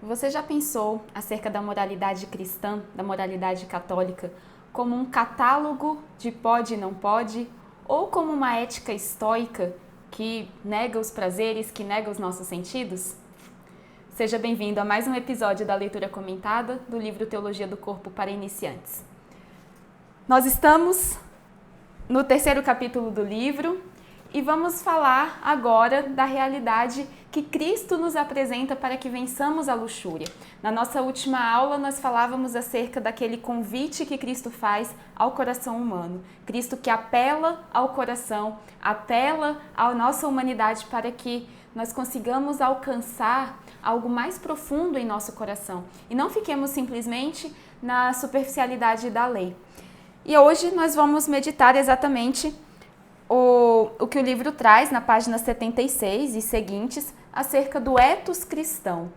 Você já pensou acerca da moralidade cristã, da moralidade católica, como um catálogo de pode e não pode, ou como uma ética estoica que nega os prazeres, que nega os nossos sentidos? Seja bem-vindo a mais um episódio da leitura comentada do livro Teologia do Corpo para Iniciantes. Nós estamos no terceiro capítulo do livro e vamos falar agora da realidade que Cristo nos apresenta para que vençamos a luxúria. Na nossa última aula, nós falávamos acerca daquele convite que Cristo faz ao coração humano. Cristo que apela ao coração, apela à nossa humanidade para que nós consigamos alcançar algo mais profundo em nosso coração e não fiquemos simplesmente na superficialidade da lei. E hoje nós vamos meditar exatamente o que o livro traz na página 76 e seguintes acerca do ethos cristão,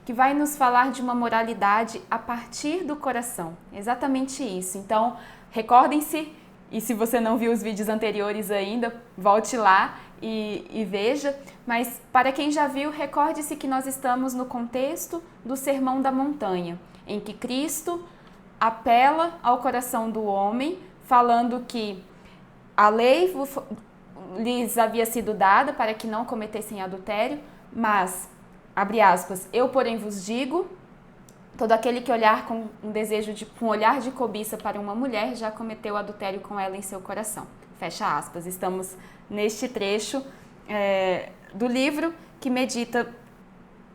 que vai nos falar de uma moralidade a partir do coração. Exatamente isso. Então, recordem-se, e se você não viu os vídeos anteriores ainda, volte lá e veja. Mas para quem já viu, recorde-se que nós estamos no contexto do Sermão da Montanha, em que Cristo apela ao coração do homem, falando que a lei lhes havia sido dada para que não cometessem adultério, mas, abre aspas, eu porém vos digo, todo aquele que olhar com um desejo com um olhar de cobiça para uma mulher já cometeu adultério com ela em seu coração. Fecha aspas. Estamos neste trecho do livro que medita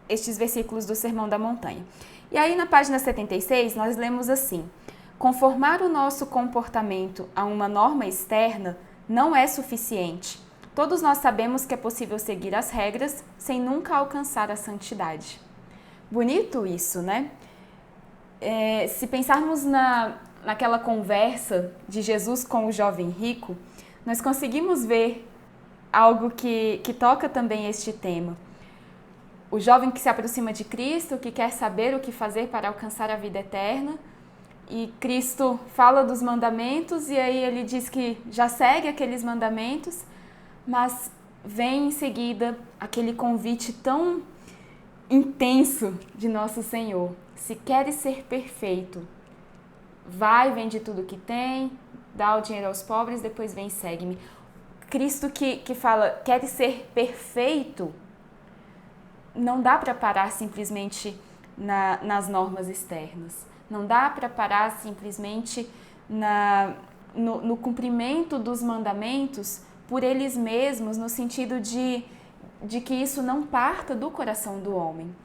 estes versículos do Sermão da Montanha. E aí na página 76 nós lemos assim: conformar o nosso comportamento a uma norma externa não é suficiente. Todos nós sabemos que é possível seguir as regras sem nunca alcançar a santidade. Bonito isso, né? Se pensarmos naquela conversa de Jesus com o jovem rico, nós conseguimos ver algo que toca também este tema. O jovem que se aproxima de Cristo, que quer saber o que fazer para alcançar a vida eterna, e Cristo fala dos mandamentos e aí ele diz que já segue aqueles mandamentos, mas vem em seguida aquele convite tão intenso de nosso Senhor: se queres ser perfeito, vai, vende tudo que tem, dá o dinheiro aos pobres, depois vem e segue-me. Cristo que fala, queres ser perfeito, não dá para parar simplesmente nas normas externas. Não dá para parar simplesmente no cumprimento dos mandamentos por eles mesmos, no sentido de que isso não parta do coração do homem.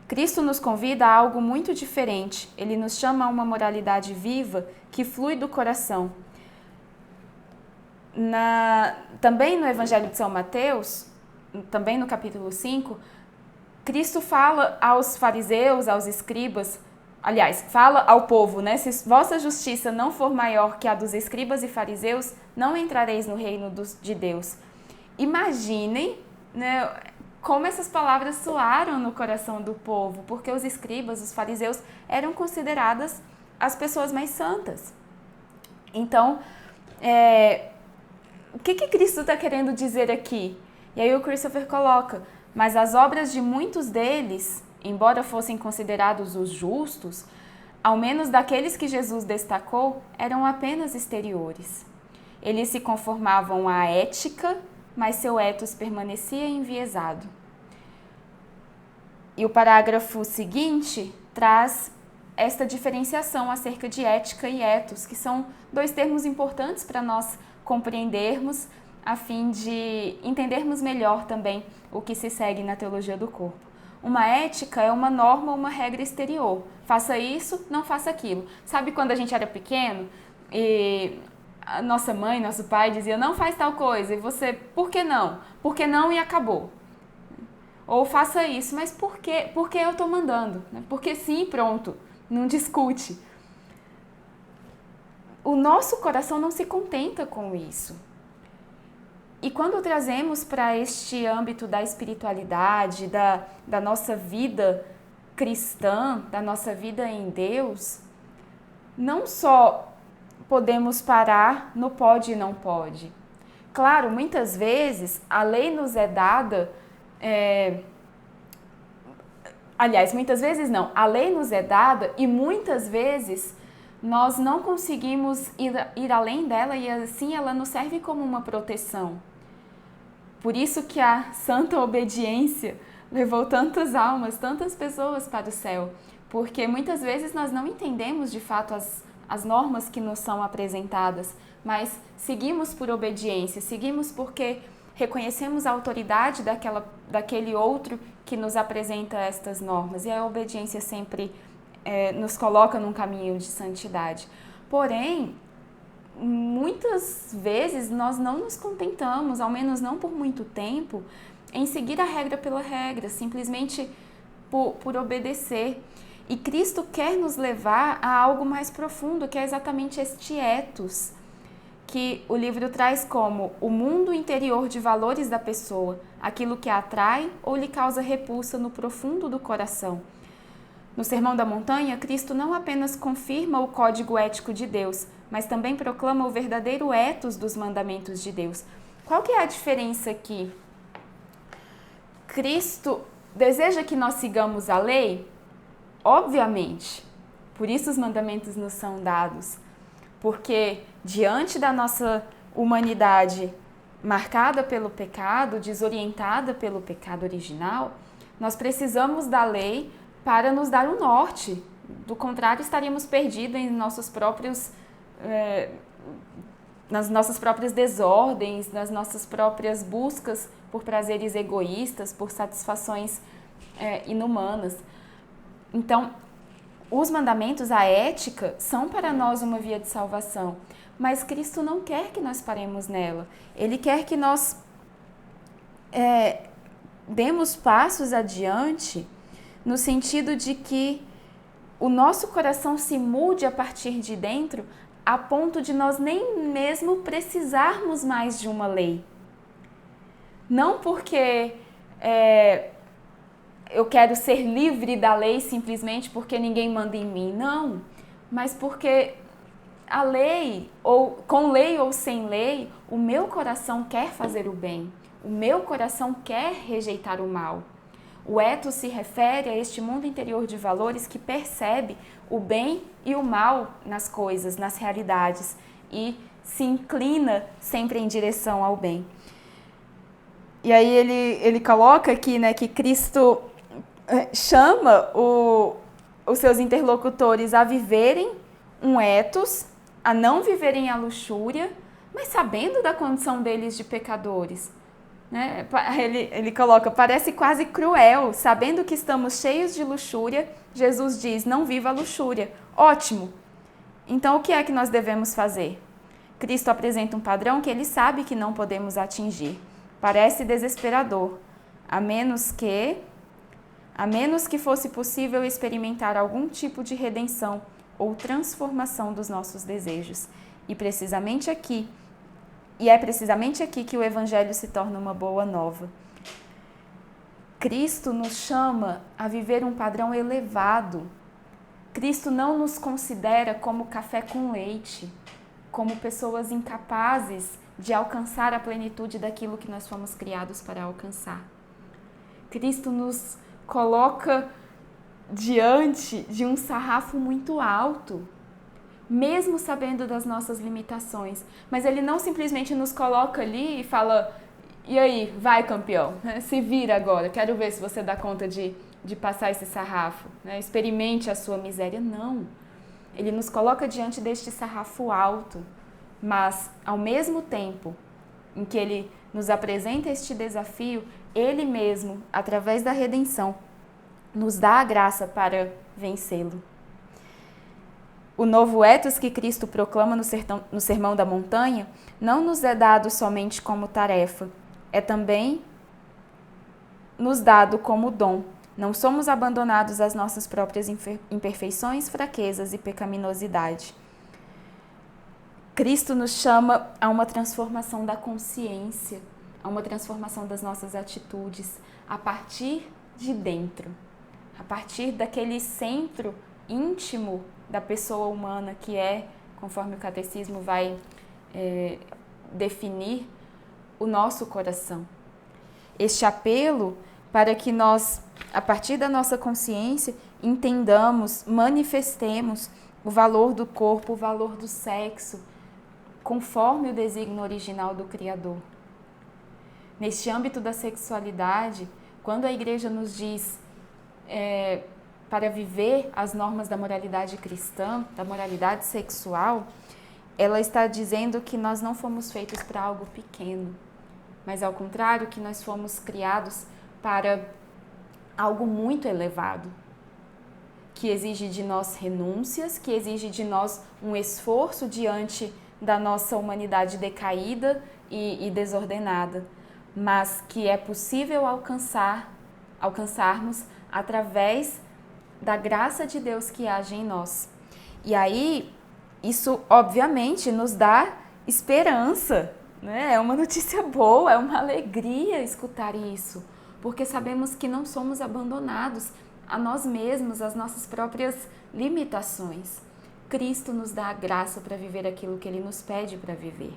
Cristo nos convida a algo muito diferente. Ele nos chama a uma moralidade viva que flui do coração. Também no Evangelho de São Mateus, também no capítulo 5, Cristo fala aos fariseus, aos escribas, aliás, fala ao povo, né? Se vossa justiça não for maior que a dos escribas e fariseus, não entrareis no reino de Deus. Imaginem, né, como essas palavras soaram no coração do povo, porque os escribas, os fariseus, eram consideradas as pessoas mais santas. Então, o que Cristo está querendo dizer aqui? E aí o Christopher coloca: mas as obras de muitos deles, embora fossem considerados os justos, ao menos daqueles que Jesus destacou, eram apenas exteriores. Eles se conformavam à ética, mas seu ethos permanecia enviesado. E o parágrafo seguinte traz esta diferenciação acerca de ética e ethos, que são dois termos importantes para nós compreendermos, a fim de entendermos melhor também o que se segue na teologia do corpo. Uma ética é uma norma ou uma regra exterior. Faça isso, não faça aquilo. Sabe quando a gente era pequeno e a nossa mãe, nosso pai dizia, não faz tal coisa, e você, por que não? Por que não e acabou? Ou faça isso, mas por quê? Porque eu estou mandando. Porque sim, pronto, não discute. O nosso coração não se contenta com isso. E quando trazemos para este âmbito da espiritualidade, da nossa vida cristã, da nossa vida em Deus, não só podemos parar no pode e não pode. Claro, muitas vezes a lei nos é dada Aliás, muitas vezes não. A lei nos é dada e muitas vezes nós não conseguimos ir além dela e assim ela nos serve como uma proteção. Por isso que a santa obediência levou tantas almas, tantas pessoas para o céu. Porque muitas vezes nós não entendemos de fato as normas que nos são apresentadas, mas seguimos por obediência, seguimos porque reconhecemos a autoridade daquele outro que nos apresenta estas normas. E a obediência sempre nos coloca num caminho de santidade. Porém, muitas vezes nós não nos contentamos, ao menos não por muito tempo, em seguir a regra pela regra, simplesmente por obedecer. E Cristo quer nos levar a algo mais profundo, que é exatamente este ethos, que o livro traz como o mundo interior de valores da pessoa, aquilo que a atrai ou lhe causa repulsa no profundo do coração. No Sermão da Montanha, Cristo não apenas confirma o código ético de Deus, mas também proclama o verdadeiro ethos dos mandamentos de Deus. Qual que é a diferença aqui? Cristo deseja que nós sigamos a lei? Obviamente. Por isso os mandamentos nos são dados. Porque diante da nossa humanidade marcada pelo pecado, desorientada pelo pecado original, nós precisamos da lei para nos dar um norte. Do contrário, estaríamos perdidos em nas nossas próprias desordens, nas nossas próprias buscas por prazeres egoístas, por satisfações inumanas. Então, os mandamentos, a ética, são para nós uma via de salvação, mas Cristo não quer que nós paremos nela. Ele quer que nós demos passos adiante no sentido de que o nosso coração se mude a partir de dentro a ponto de nós nem mesmo precisarmos mais de uma lei. Não porque eu quero ser livre da lei simplesmente porque ninguém manda em mim, não. Mas porque a lei, ou com lei ou sem lei, o meu coração quer fazer o bem. O meu coração quer rejeitar o mal. O ethos se refere a este mundo interior de valores que percebe o bem e o mal nas coisas, nas realidades, e se inclina sempre em direção ao bem. E aí ele coloca aqui, né, que Cristo chama os seus interlocutores a viverem um ethos, a não viverem a luxúria, mas sabendo da condição deles de pecadores. Né? Ele coloca, parece quase cruel, sabendo que estamos cheios de luxúria, Jesus diz, não viva a luxúria. Ótimo! Então o que é que nós devemos fazer? Cristo apresenta um padrão que ele sabe que não podemos atingir. Parece desesperador, a menos que fosse possível experimentar algum tipo de redenção ou transformação dos nossos desejos. E é precisamente aqui que o Evangelho se torna uma boa nova. Cristo nos chama a viver um padrão elevado. Cristo não nos considera como café com leite, como pessoas incapazes de alcançar a plenitude daquilo que nós fomos criados para alcançar. Cristo nos coloca diante de um sarrafo muito alto, mesmo sabendo das nossas limitações. Mas ele não simplesmente nos coloca ali e fala, e aí, vai campeão, se vira agora, quero ver se você dá conta de passar esse sarrafo, né? Experimente a sua miséria. Não, ele nos coloca diante deste sarrafo alto, mas ao mesmo tempo em que ele nos apresenta este desafio, ele mesmo, através da redenção, nos dá a graça para vencê-lo. O novo ethos que Cristo proclama no Sermão da Montanha não nos é dado somente como tarefa, é também nos dado como dom. Não somos abandonados às nossas próprias imperfeições, fraquezas e pecaminosidade. Cristo nos chama a uma transformação da consciência, a uma transformação das nossas atitudes, a partir de dentro, a partir daquele centro íntimo da pessoa humana que é, conforme o catecismo vai definir, o nosso coração. Este apelo para que nós a partir da nossa consciência, entendamos, manifestemos o valor do corpo, o valor do sexo, conforme o desígnio original do Criador. Neste âmbito da sexualidade, quando a Igreja nos diz para viver as normas da moralidade cristã, da moralidade sexual, ela está dizendo que nós não fomos feitos para algo pequeno, mas ao contrário, que nós fomos criados para algo muito elevado, que exige de nós renúncias, que exige de nós um esforço diante da nossa humanidade decaída e desordenada, mas que é possível alcançarmos através da graça de Deus que age em nós. E aí, isso obviamente nos dá esperança, né? É uma notícia boa, é uma alegria escutar isso, porque sabemos que não somos abandonados a nós mesmos, às nossas próprias limitações. Cristo nos dá a graça para viver aquilo que Ele nos pede para viver.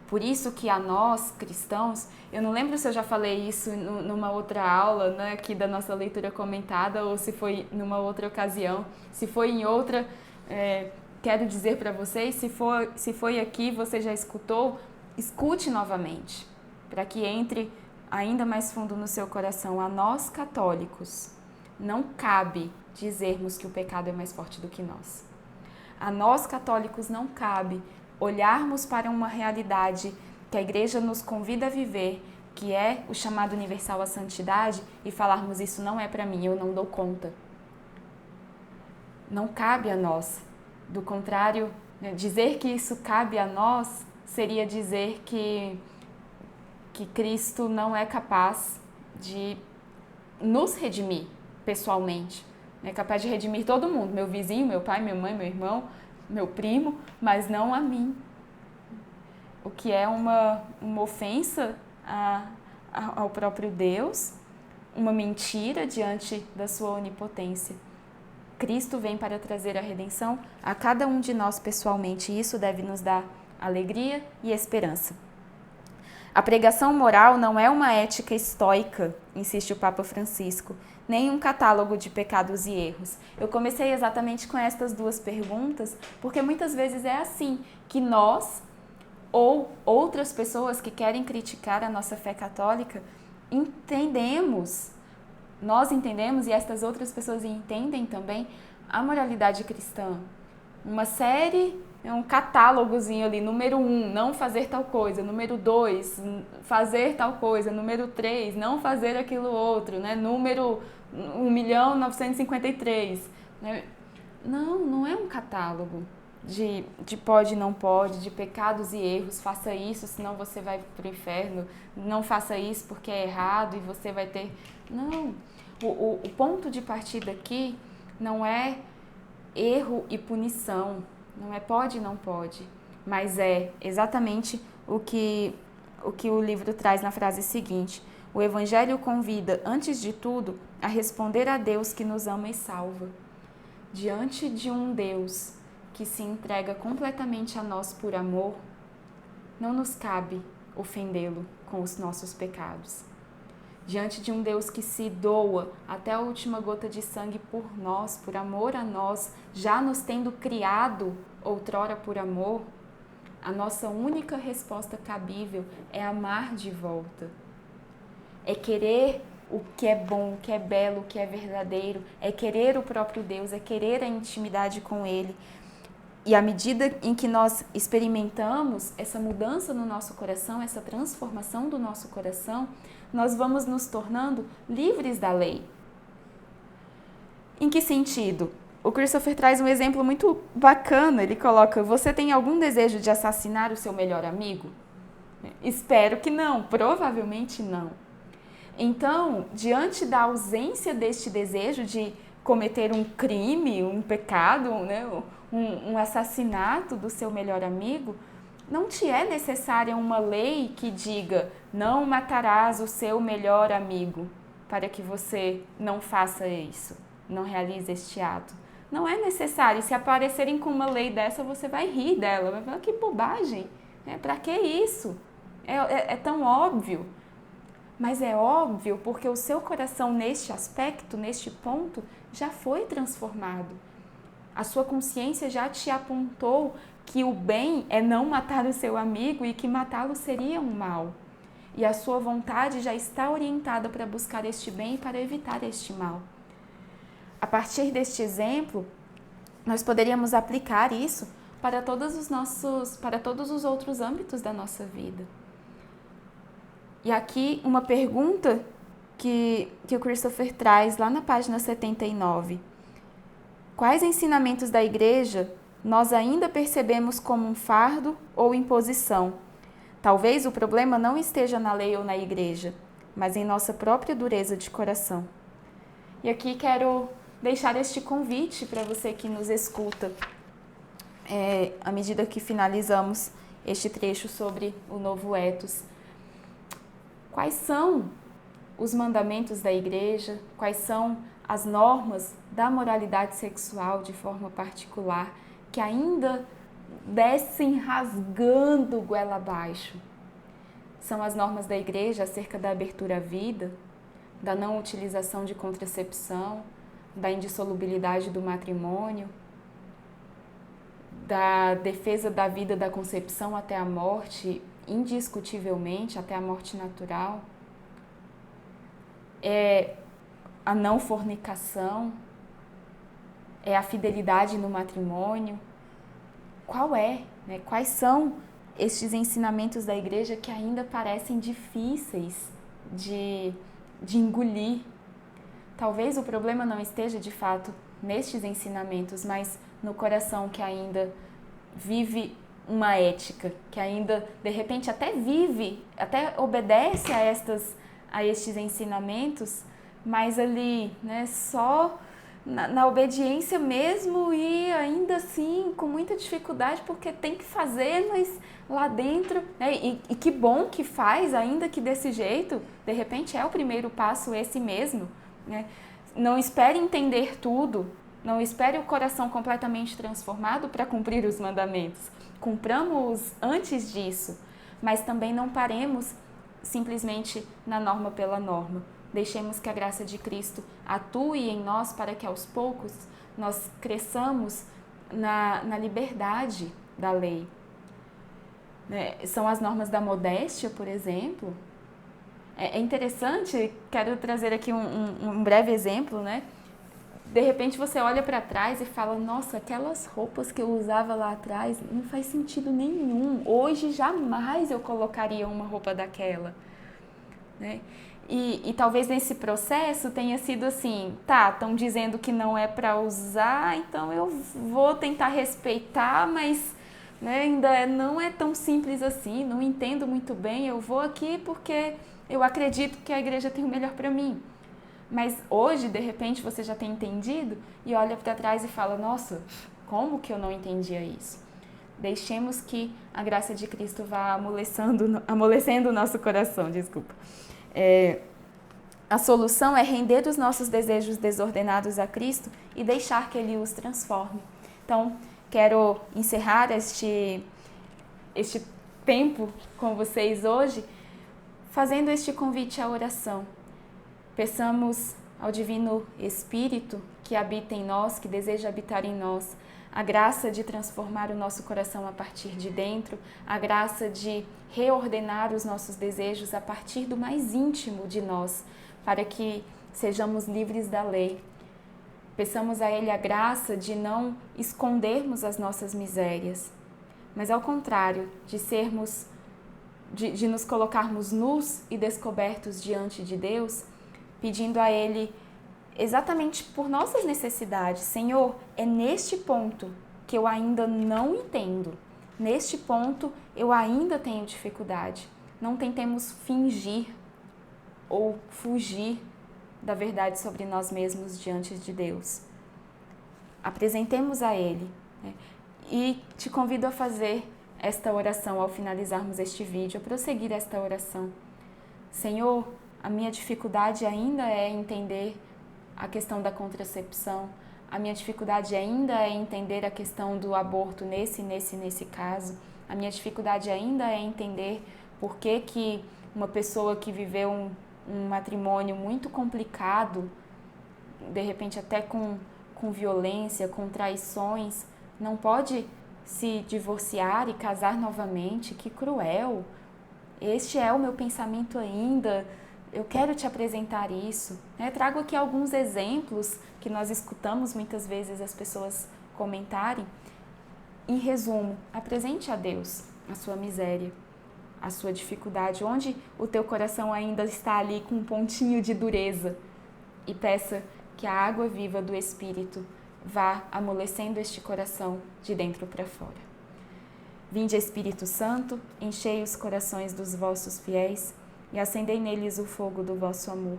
Por isso que a nós, cristãos, eu não lembro se eu já falei isso numa outra aula, né, aqui da nossa leitura comentada, ou se foi numa outra ocasião. Se foi em outra, quero dizer para vocês, se foi aqui, você já escutou, escute novamente, para que entre ainda mais fundo no seu coração. A nós, católicos, não cabe dizermos que o pecado é mais forte do que nós. A nós, católicos, não cabe olharmos para uma realidade que a Igreja nos convida a viver, que é o chamado universal à santidade, e falarmos: isso não é para mim, eu não dou conta. Não cabe a nós. Do contrário, dizer que isso cabe a nós seria dizer que Cristo não é capaz de nos redimir pessoalmente. É capaz de redimir todo mundo, meu vizinho, meu pai, minha mãe, meu irmão, meu primo, mas não a mim. O que é uma ofensa ao próprio Deus, uma mentira diante da sua onipotência. Cristo vem para trazer a redenção a cada um de nós pessoalmente, e isso deve nos dar alegria e esperança. A pregação moral não é uma ética estoica, insiste o Papa Francisco, nem um catálogo de pecados e erros. Eu comecei exatamente com estas duas perguntas, porque muitas vezes é assim, que nós ou outras pessoas que querem criticar a nossa fé católica nós entendemos, e estas outras pessoas entendem também, a moralidade cristã. Uma série, um catálogozinho ali, número 1, não fazer tal coisa, número 2, fazer tal coisa, número 3, não fazer aquilo outro, né? Número 1.953.000, né? Não é um catálogo de pode e não pode, de pecados e erros, faça isso, senão você vai para o inferno, não faça isso porque é errado e você vai ter... Não, o ponto de partida aqui não é erro e punição, não é pode e não pode, mas é exatamente o que o livro traz na frase seguinte: o Evangelho convida, antes de tudo, a responder a Deus que nos ama e salva. Diante de um Deus que se entrega completamente a nós por amor, não nos cabe ofendê-lo com os nossos pecados. Diante de um Deus que se doa até a última gota de sangue por nós, por amor a nós, já nos tendo criado outrora por amor, a nossa única resposta cabível é amar de volta. É querer o que é bom, o que é belo, o que é verdadeiro, é querer o próprio Deus, é querer a intimidade com Ele. E à medida em que nós experimentamos essa mudança no nosso coração, essa transformação do nosso coração, nós vamos nos tornando livres da lei. Em que sentido? O Christopher traz um exemplo muito bacana. Ele coloca: você tem algum desejo de assassinar o seu melhor amigo? Espero que não, provavelmente não. Então, diante da ausência deste desejo de cometer um crime, um pecado, né, um assassinato do seu melhor amigo, não te é necessária uma lei que diga: não matarás o seu melhor amigo, para que você não faça isso, não realize este ato. Não é necessário. Se aparecerem com uma lei dessa, você vai rir dela, vai falar: que bobagem, para que isso? É tão óbvio. mas é óbvio porque o seu coração neste aspecto, neste ponto, já foi transformado. A sua consciência já te apontou que o bem é não matar o seu amigo e que matá-lo seria um mal. E a sua vontade já está orientada para buscar este bem e para evitar este mal. A partir deste exemplo, nós poderíamos aplicar isso para todos os outros âmbitos da nossa vida. E aqui uma pergunta que o Christopher traz lá na página 79. Quais ensinamentos da igreja nós ainda percebemos como um fardo ou imposição? Talvez o problema não esteja na lei ou na igreja, mas em nossa própria dureza de coração. E aqui quero deixar este convite para você que nos escuta, à medida que finalizamos este trecho sobre o novo ethos. Quais são os mandamentos da igreja? Quais são as normas da moralidade sexual de forma particular que ainda descem rasgando goela abaixo? São as normas da igreja acerca da abertura à vida, da não utilização de contracepção, da indissolubilidade do matrimônio, da defesa da vida da concepção até a morte, indiscutivelmente, até a morte natural. É a não fornicação, é a fidelidade no matrimônio. Qual é, né? Quais são estes ensinamentos da igreja que ainda parecem difíceis de engolir? Talvez o problema não esteja, de fato, nestes ensinamentos, mas no coração que ainda vive uma ética, que ainda, de repente, até obedece a estes ensinamentos, mas ali, né, só na obediência mesmo e ainda assim com muita dificuldade porque tem que fazer, mas lá dentro, né, e que bom que faz, ainda que desse jeito, de repente é o primeiro passo esse mesmo, né? Não espere entender tudo, não espere o coração completamente transformado para cumprir os mandamentos. Cumpramos antes disso, mas também não paremos simplesmente na norma pela norma. Deixemos que a graça de Cristo atue em nós para que aos poucos nós cresçamos na liberdade da lei. São as normas da modéstia, por exemplo. É interessante, quero trazer aqui um breve exemplo, né? De repente você olha para trás e fala, nossa, aquelas roupas que eu usava lá atrás não faz sentido nenhum. Hoje jamais eu colocaria uma roupa daquela, né? E talvez nesse processo tenha sido assim, estão dizendo que não é para usar, então eu vou tentar respeitar, mas, né, ainda não é tão simples assim, não entendo muito bem, eu vou aqui porque eu acredito que a igreja tem o melhor para mim. Mas hoje, de repente, você já tem entendido e olha para trás e fala, nossa, como que eu não entendia isso? Deixemos que a graça de Cristo vá amolecendo o nosso coração, desculpa. A solução é render os nossos desejos desordenados a Cristo e deixar que Ele os transforme. Então, quero encerrar este tempo com vocês hoje fazendo este convite à oração. Peçamos ao Divino Espírito que habita em nós, que deseja habitar em nós, a graça de transformar o nosso coração a partir de dentro, a graça de reordenar os nossos desejos a partir do mais íntimo de nós, para que sejamos livres da lei. Peçamos a Ele a graça de não escondermos as nossas misérias, mas ao contrário, de nos colocarmos nus e descobertos diante de Deus, pedindo a Ele exatamente por nossas necessidades. Senhor, é neste ponto que eu ainda não entendo. Neste ponto eu ainda tenho dificuldade. Não tentemos fingir ou fugir da verdade sobre nós mesmos diante de Deus. Apresentemos a Ele, né? E te convido a fazer esta oração ao finalizarmos este vídeo, a prosseguir esta oração. Senhor, a minha dificuldade ainda é entender a questão da contracepção, a minha dificuldade ainda é entender a questão do aborto nesse caso, a minha dificuldade ainda é entender por que uma pessoa que viveu um matrimônio muito complicado, de repente até com violência, com traições, não pode se divorciar e casar novamente? Que cruel! Este é o meu pensamento ainda, eu quero te apresentar isso. Trago aqui alguns exemplos que nós escutamos muitas vezes as pessoas comentarem. Em resumo, apresente a Deus a sua miséria, a sua dificuldade, onde o teu coração ainda está ali com um pontinho de dureza, e peça que a água viva do Espírito vá amolecendo este coração de dentro para fora. Vinde, Espírito Santo, enchei os corações dos vossos fiéis e acendei neles o fogo do vosso amor.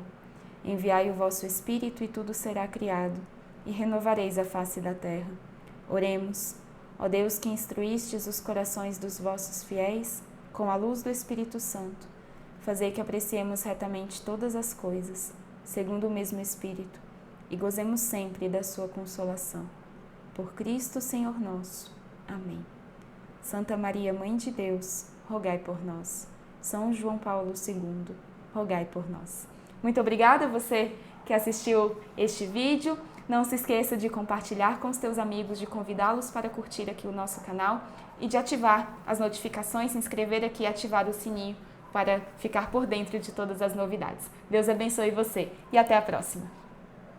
Enviai o vosso Espírito e tudo será criado, e renovareis a face da terra. Oremos. Ó Deus, que instruístes os corações dos vossos fiéis com a luz do Espírito Santo, fazei que apreciemos retamente todas as coisas, segundo o mesmo Espírito, e gozemos sempre da sua consolação. Por Cristo, Senhor nosso. Amém. Santa Maria, Mãe de Deus, rogai por nós. São João Paulo II, rogai por nós. Muito obrigada a você que assistiu este vídeo. Não se esqueça de compartilhar com os teus amigos, de convidá-los para curtir aqui o nosso canal e de ativar as notificações, se inscrever aqui e ativar o sininho para ficar por dentro de todas as novidades. Deus abençoe você e até a próxima!